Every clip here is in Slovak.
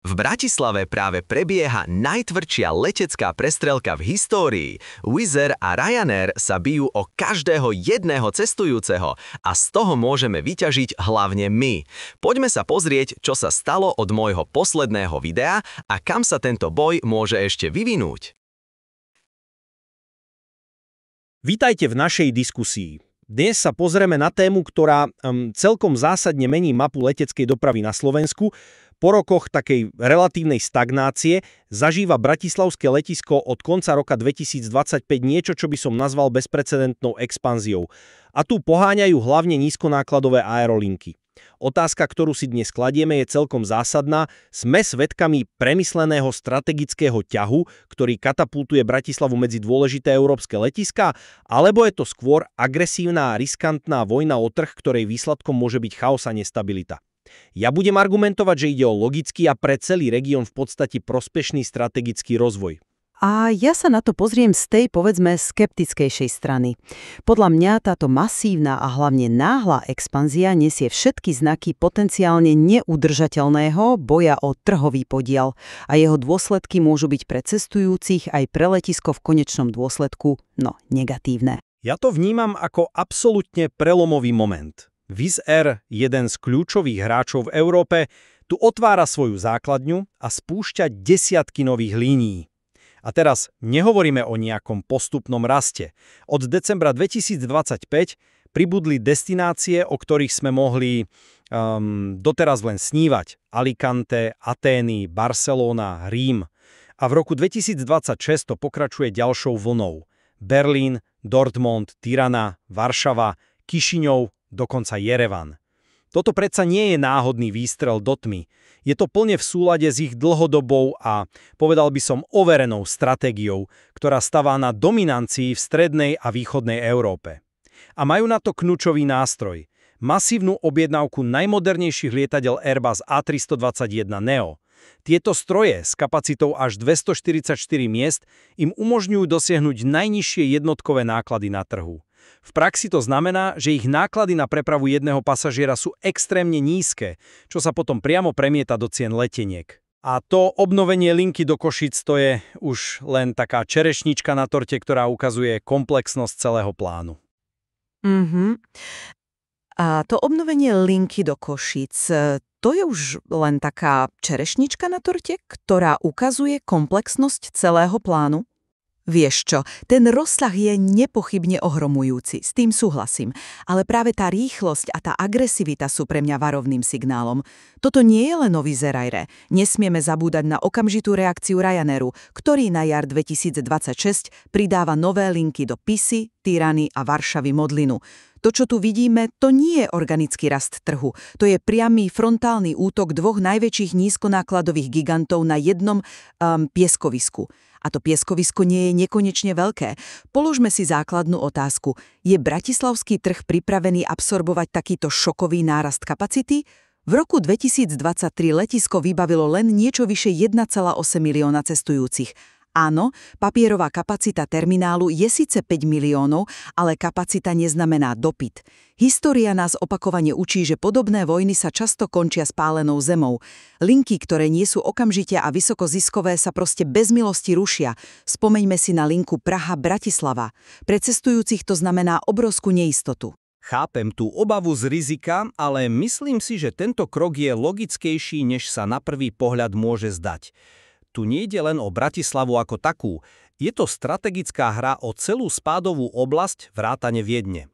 V Bratislave práve prebieha najtvrdšia letecká prestrelka v histórii. Wizz Air a Ryanair sa bijú o každého jedného cestujúceho a z toho môžeme vyťažiť hlavne my. Poďme sa pozrieť, čo sa stalo od môjho posledného videa a kam sa tento boj môže ešte vyvinúť. Vítajte v našej diskusii. Dnes sa pozrieme na tému, ktorá celkom zásadne mení mapu leteckej dopravy na Slovensku. Po rokoch takej relatívnej stagnácie zažíva bratislavské letisko od konca roka 2025 niečo, čo by som nazval bezprecedentnou expanziou. A tu poháňajú hlavne nízkonákladové aerolinky. Otázka, ktorú si dnes kladieme, je celkom zásadná. Sme svedkami premysleného strategického ťahu, ktorý katapultuje Bratislavu medzi dôležité európske letiská, alebo je to skôr agresívna a riskantná vojna o trh, ktorej výsledkom môže byť chaos a nestabilita. Ja budem argumentovať, že ide o logický a pre celý región v podstate prospešný strategický rozvoj. A ja sa na to pozriem z tej, povedzme, skeptickejšej strany. Podľa mňa táto masívna a hlavne náhla expanzia nesie všetky znaky potenciálne neudržateľného boja o trhový podiel a jeho dôsledky môžu byť pre cestujúcich aj pre letisko v konečnom dôsledku, negatívne. Ja to vnímam ako absolútne prelomový moment. Wizz Air, jeden z kľúčových hráčov v Európe, tu otvára svoju základňu a spúšťa desiatky nových línií. A teraz nehovoríme o nejakom postupnom raste. Od decembra 2025 pribudli destinácie, o ktorých sme mohli doteraz len snívať. Alicante, Atény, Barcelona, Rím. A v roku 2026 to pokračuje ďalšou vlnou. Berlín, Dortmund, Tirana, Varšava, Kišiňov, dokonca Jerevan. Toto predsa nie je náhodný výstrel do tmy. Je to plne v súlade s ich dlhodobou a, povedal by som, overenou stratégiou, ktorá stavá na dominancii v strednej a východnej Európe. A majú na to kľúčový nástroj. Masívnu objednávku najmodernejších lietadiel Airbus A321neo. Tieto stroje s kapacitou až 244 miest im umožňujú dosiahnuť najnižšie jednotkové náklady na trhu. V praxi to znamená, že ich náklady na prepravu jedného pasažiera sú extrémne nízke, čo sa potom priamo premieta do cien leteniek. A to obnovenie linky do Košíc to je už len taká čerešnička na torte, ktorá ukazuje komplexnosť celého plánu. A to obnovenie linky do Košíc, to je už len taká čerešnička na torte, ktorá ukazuje komplexnosť celého plánu? Vieš čo, ten rozsah je nepochybne ohromujúci, s tým súhlasím, ale práve tá rýchlosť a tá agresivita sú pre mňa varovným signálom. Toto nie je len nový Wizz Air. Nesmieme zabúdať na okamžitú reakciu Ryanairu, ktorý na jar 2026 pridáva nové linky do Pisy, Tirany a Varšavy Modlinu. To, čo tu vidíme, to nie je organický rast trhu. To je priamy frontálny útok dvoch najväčších nízkonákladových gigantov na jednom pieskovisku. A to pieskovisko nie je nekonečne veľké. Položme si základnú otázku. Je bratislavský trh pripravený absorbovať takýto šokový nárast kapacity? V roku 2023 letisko vybavilo len niečo vyše 1,8 milióna cestujúcich. Áno, papierová kapacita terminálu je síce 5 miliónov, ale kapacita neznamená dopyt. História nás opakovane učí, že podobné vojny sa často končia spálenou zemou. Linky, ktoré nie sú okamžite a vysokoziskové, sa proste bez milosti rušia. Spomeňme si na linku Praha-Bratislava. Pre cestujúcich to znamená obrovskú neistotu. Chápem tú obavu z rizika, ale myslím si, že tento krok je logickejší, než sa na prvý pohľad môže zdať. Tu nejde len o Bratislavu ako takú. Je to strategická hra o celú spádovú oblasť vrátane Viedne.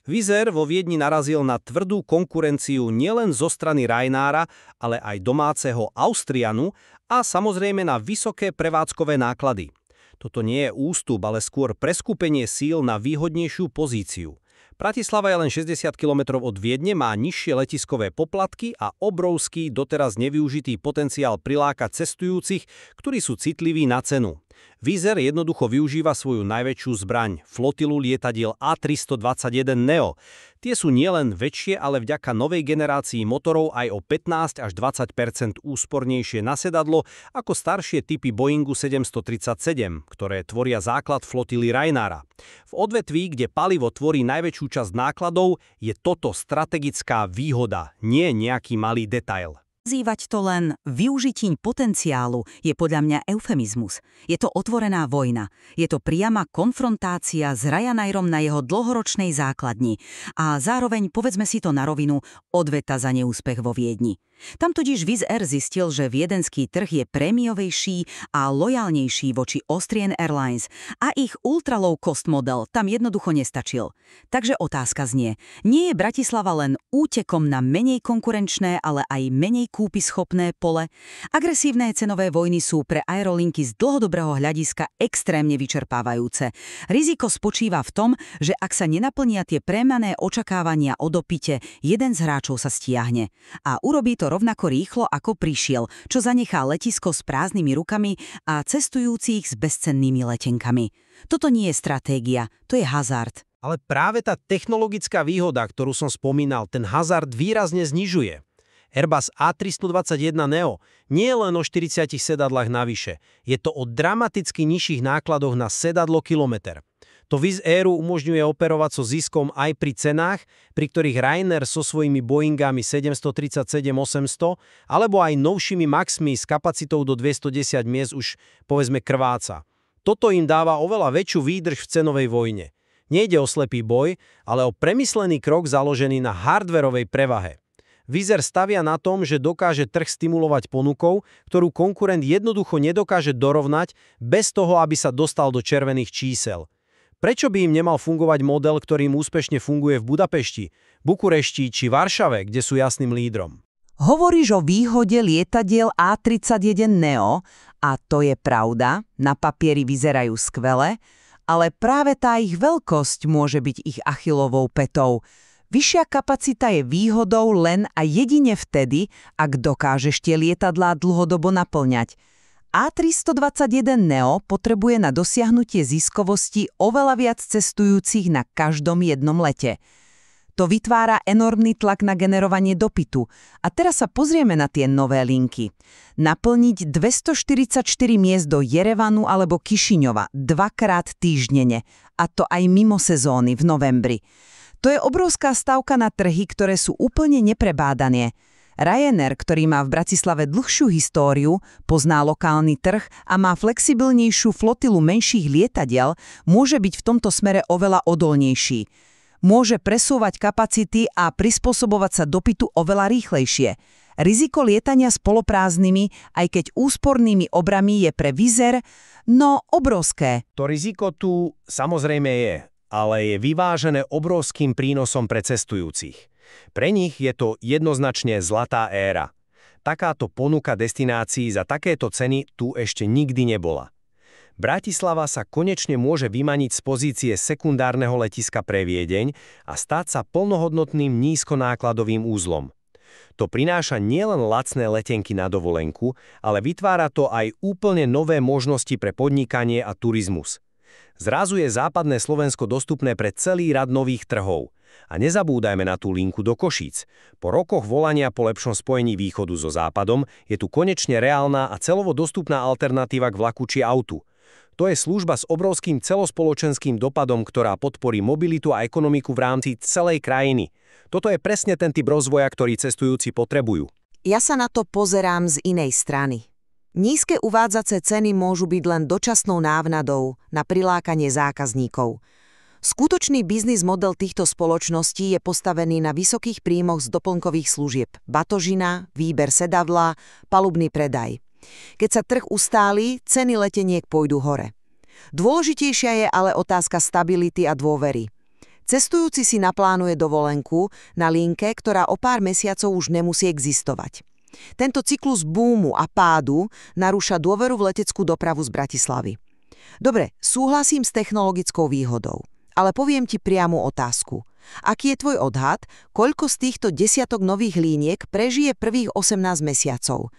Wizz Air vo Viedni narazil na tvrdú konkurenciu nielen zo strany Ryanaira, ale aj domáceho Austrianu a samozrejme na vysoké prevádzkové náklady. Toto nie je ústup, ale skôr preskupenie síl na výhodnejšiu pozíciu. Bratislava je len 60 km od Viedne, má nižšie letiskové poplatky a obrovský doteraz nevyužitý potenciál prilákať cestujúcich, ktorí sú citliví na cenu. Wizz Air jednoducho využíva svoju najväčšiu zbraň, flotilu lietadiel A321neo. Tie sú nielen väčšie, ale vďaka novej generácii motorov aj o 15 až 20% úspornejšie na sedadlo ako staršie typy Boeingu 737, ktoré tvoria základ flotily Ryanaira. V odvetví, kde palivo tvorí najväčšiu časť nákladov, je toto strategická výhoda, nie nejaký malý detail. Nazývať to len využitím potenciálu je podľa mňa eufemizmus. Je to otvorená vojna. Je to priama konfrontácia s Ryanairom na jeho dlhoročnej základni. A zároveň, povedzme si to na rovinu, odveta za neúspech vo Viedni. Tam totiž Wizz Air zistil, že viedenský trh je prémiovejší a lojálnejší voči Austrian Airlines a ich ultra low cost model tam jednoducho nestačil. Takže otázka znie, nie je Bratislava len útekom na menej konkurenčné, ale aj menej kúpyschopné pole? Agresívne cenové vojny sú pre aerolinky z dlhodobého hľadiska extrémne vyčerpávajúce. Riziko spočíva v tom, že ak sa nenaplnia tie prehnané očakávania o dopyte, jeden z hráčov sa stiahne a urobí to rovnako rýchlo, ako prišiel, čo zanechá letisko s prázdnymi rukami a cestujúcich s bezcennými letenkami. Toto nie je stratégia, to je hazard. Ale práve tá technologická výhoda, ktorú som spomínal, ten hazard výrazne znižuje. Airbus A321neo nie je len o 40 sedadlách navyše, je to o dramaticky nižších nákladoch na sedadlo kilometr. To Wizz Airu umožňuje operovať so ziskom aj pri cenách, pri ktorých Ryanair so svojimi Boeingami 737-800 alebo aj novšími Maxmi s kapacitou do 210 miest už, povedzme, krváca. Toto im dáva oveľa väčšiu výdrž v cenovej vojne. Nejde o slepý boj, ale o premyslený krok založený na hardwarovej prevahe. Wizz Air stavia na tom, že dokáže trh stimulovať ponukou, ktorú konkurent jednoducho nedokáže dorovnať bez toho, aby sa dostal do červených čísel. Prečo by im nemal fungovať model, ktorý im úspešne funguje v Budapešti, Bukurešti či Varšave, kde sú jasným lídrom? Hovoríš o výhode lietadiel A321neo a to je pravda, na papieri vyzerajú skvele, ale práve tá ich veľkosť môže byť ich Achillovou pätou. Vyššia kapacita je výhodou len a jedine vtedy, ak dokážeš tie lietadlá dlhodobo naplňať. A321neo potrebuje na dosiahnutie ziskovosti oveľa viac cestujúcich na každom jednom lete. To vytvára enormný tlak na generovanie dopytu. A teraz sa pozrieme na tie nové linky. Naplniť 244 miest do Jerevanu alebo Kišiňova dvakrát týždenne, a to aj mimo sezóny v novembri. To je obrovská stavka na trhy, ktoré sú úplne neprebádané. Ryanair, ktorý má v Bratislave dlhšiu históriu, pozná lokálny trh a má flexibilnejšiu flotilu menších lietadiel, môže byť v tomto smere oveľa odolnejší. Môže presúvať kapacity a prispôsobovať sa dopytu oveľa rýchlejšie. Riziko lietania s poloprázdnymi, aj keď úspornými obrami, je pre Wizz Air, no obrovské. To riziko tu samozrejme je, ale je vyvážené obrovským prínosom pre cestujúcich. Pre nich je to jednoznačne zlatá éra. Takáto ponuka destinácií za takéto ceny tu ešte nikdy nebola. Bratislava sa konečne môže vymaniť z pozície sekundárneho letiska pre Viedeň a stať sa plnohodnotným nízkonákladovým úzlom. To prináša nielen lacné letenky na dovolenku, ale vytvára to aj úplne nové možnosti pre podnikanie a turizmus. Zrazu je západné Slovensko dostupné pre celý rad nových trhov. A nezabúdajme na tú linku do Košíc. Po rokoch volania po lepšom spojení východu so západom je tu konečne reálna a celovo dostupná alternatíva k vlaku či autu. To je služba s obrovským celospoločenským dopadom, ktorá podporí mobilitu a ekonomiku v rámci celej krajiny. Toto je presne ten typ rozvoja, ktorý cestujúci potrebujú. Ja sa na to pozerám z inej strany. Nízke uvádzace ceny môžu byť len dočasnou návnadou na prilákanie zákazníkov. Skutočný biznis model týchto spoločností je postavený na vysokých príjmoch z doplnkových služieb, batožina, výber sedadla, palubný predaj. Keď sa trh ustáli, ceny leteniek pôjdu hore. Dôležitejšia je ale otázka stability a dôvery. Cestujúci si naplánuje dovolenku na linke, ktorá o pár mesiacov už nemusí existovať. Tento cyklus búmu a pádu narúša dôveru v leteckú dopravu z Bratislavy. Dobre, súhlasím s technologickou výhodou. Ale poviem ti priamu otázku. Aký je tvoj odhad, koľko z týchto desiatok nových líniek prežije prvých 18 mesiacov?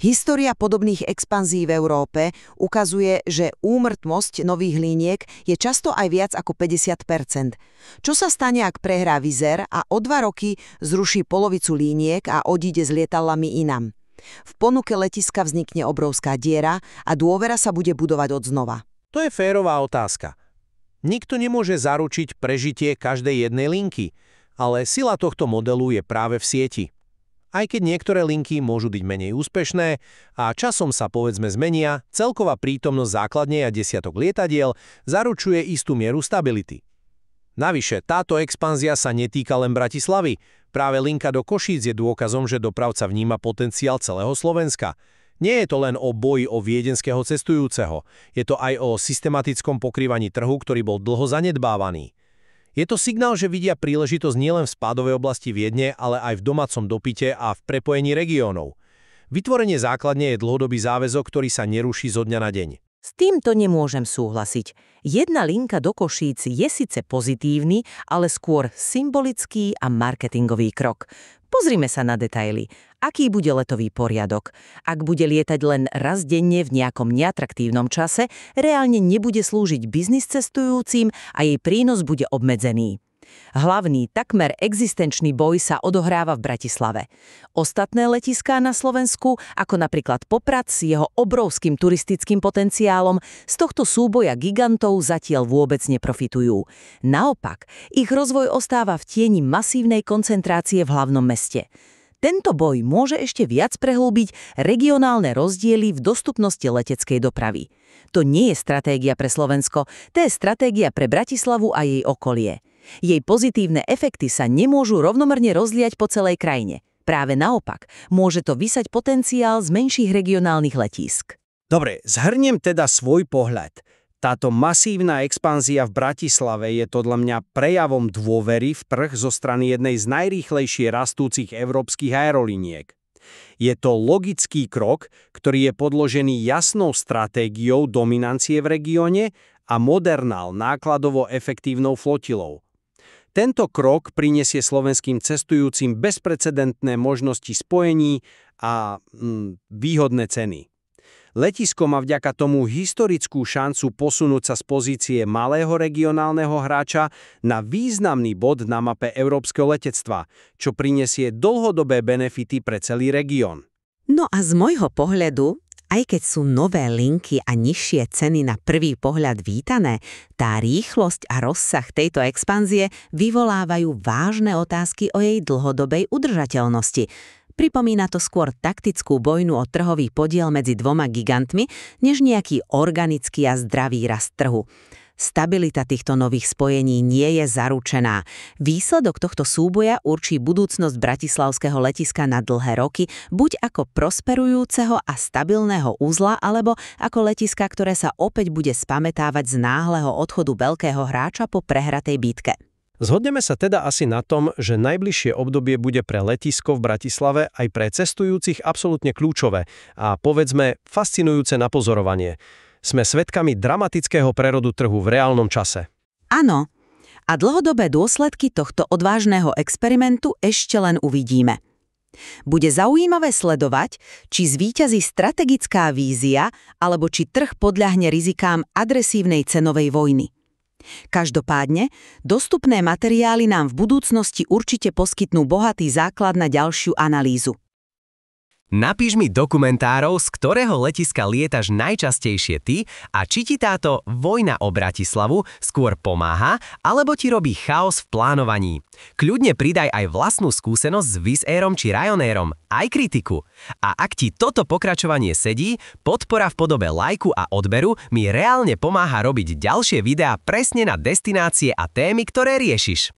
História podobných expanzií v Európe ukazuje, že úmrtnosť nových líniek je často aj viac ako 50%. Čo sa stane, ak prehrá Wizz Air a o 2 roky zruší polovicu líniek a odíde s lietadlami inam? V ponuke letiska vznikne obrovská diera a dôvera sa bude budovať odznova. To je férová otázka. Nikto nemôže zaručiť prežitie každej jednej linky, ale sila tohto modelu je práve v sieti. Aj keď niektoré linky môžu byť menej úspešné a časom sa povedzme zmenia, celková prítomnosť základne a desiatok lietadiel zaručuje istú mieru stability. Navyše, táto expanzia sa netýka len Bratislavy. Práve linka do Košíc je dôkazom, že dopravca vníma potenciál celého Slovenska. Nie je to len o boji o viedenského cestujúceho, je to aj o systematickom pokrývaní trhu, ktorý bol dlho zanedbávaný. Je to signál, že vidia príležitosť nielen v spádovej oblasti Viedne, ale aj v domácom dopyte a v prepojení regiónov. Vytvorenie základne je dlhodobý záväzok, ktorý sa neruší zo dňa na deň. S týmto nemôžem súhlasiť. Jedna linka do Košíc je síce pozitívny, ale skôr symbolický a marketingový krok. Pozrime sa na detaily. Aký bude letový poriadok? Ak bude lietať len raz denne v nejakom neatraktívnom čase, reálne nebude slúžiť biznis cestujúcim a jej prínos bude obmedzený. Hlavný, takmer existenčný boj sa odohráva v Bratislave. Ostatné letiská na Slovensku, ako napríklad Poprad s jeho obrovským turistickým potenciálom, z tohto súboja gigantov zatiaľ vôbec neprofitujú. Naopak, ich rozvoj ostáva v tieni masívnej koncentrácie v hlavnom meste. Tento boj môže ešte viac prehlbiť regionálne rozdiely v dostupnosti leteckej dopravy. To nie je stratégia pre Slovensko, to je stratégia pre Bratislavu a jej okolie. Jej pozitívne efekty sa nemôžu rovnomerne rozliať po celej krajine. Práve naopak, môže to vysať potenciál z menších regionálnych letísk. Dobre, zhrniem teda svoj pohľad. Táto masívna expanzia v Bratislave je podľa mňa prejavom dôvery v trh zo strany jednej z najrýchlejšie rastúcich európskych aerolíniek. Je to logický krok, ktorý je podložený jasnou stratégiou dominancie v regióne a modernou nákladovo efektívnou flotilou. Tento krok prinesie slovenským cestujúcim bezprecedentné možnosti spojení a výhodné ceny. Letisko má vďaka tomu historickú šancu posunúť sa z pozície malého regionálneho hráča na významný bod na mape európskeho letectva, čo prinesie dlhodobé benefity pre celý región. No a z môjho pohľadu, aj keď sú nové linky a nižšie ceny na prvý pohľad vítané, tá rýchlosť a rozsah tejto expanzie vyvolávajú vážne otázky o jej dlhodobej udržateľnosti. Pripomína to skôr taktickú vojnu o trhový podiel medzi dvoma gigantmi, než nejaký organický a zdravý rast trhu. Stabilita týchto nových spojení nie je zaručená. Výsledok tohto súboja určí budúcnosť bratislavského letiska na dlhé roky, buď ako prosperujúceho a stabilného uzla, alebo ako letiska, ktoré sa opäť bude spamätávať z náhleho odchodu veľkého hráča po prehratej bitke. Zhodneme sa teda asi na tom, že najbližšie obdobie bude pre letisko v Bratislave aj pre cestujúcich absolútne kľúčové a povedzme fascinujúce na pozorovanie. Sme svedkami dramatického prerodu trhu v reálnom čase. Áno, a dlhodobé dôsledky tohto odvážneho experimentu ešte len uvidíme. Bude zaujímavé sledovať, či zvíťazí strategická vízia, alebo či trh podľahne rizikám agresívnej cenovej vojny. Každopádne, dostupné materiály nám v budúcnosti určite poskytnú bohatý základ na ďalšiu analýzu. Napíš mi do komentárov, z ktorého letiska lietaš najčastejšie ty a či ti táto vojna o Bratislavu skôr pomáha, alebo ti robí chaos v plánovaní. Kľudne pridaj aj vlastnú skúsenosť s Wizz Airom či Ryanairom, aj kritiku. A ak ti toto pokračovanie sedí, podpora v podobe lajku a odberu mi reálne pomáha robiť ďalšie videá presne na destinácie a témy, ktoré riešiš.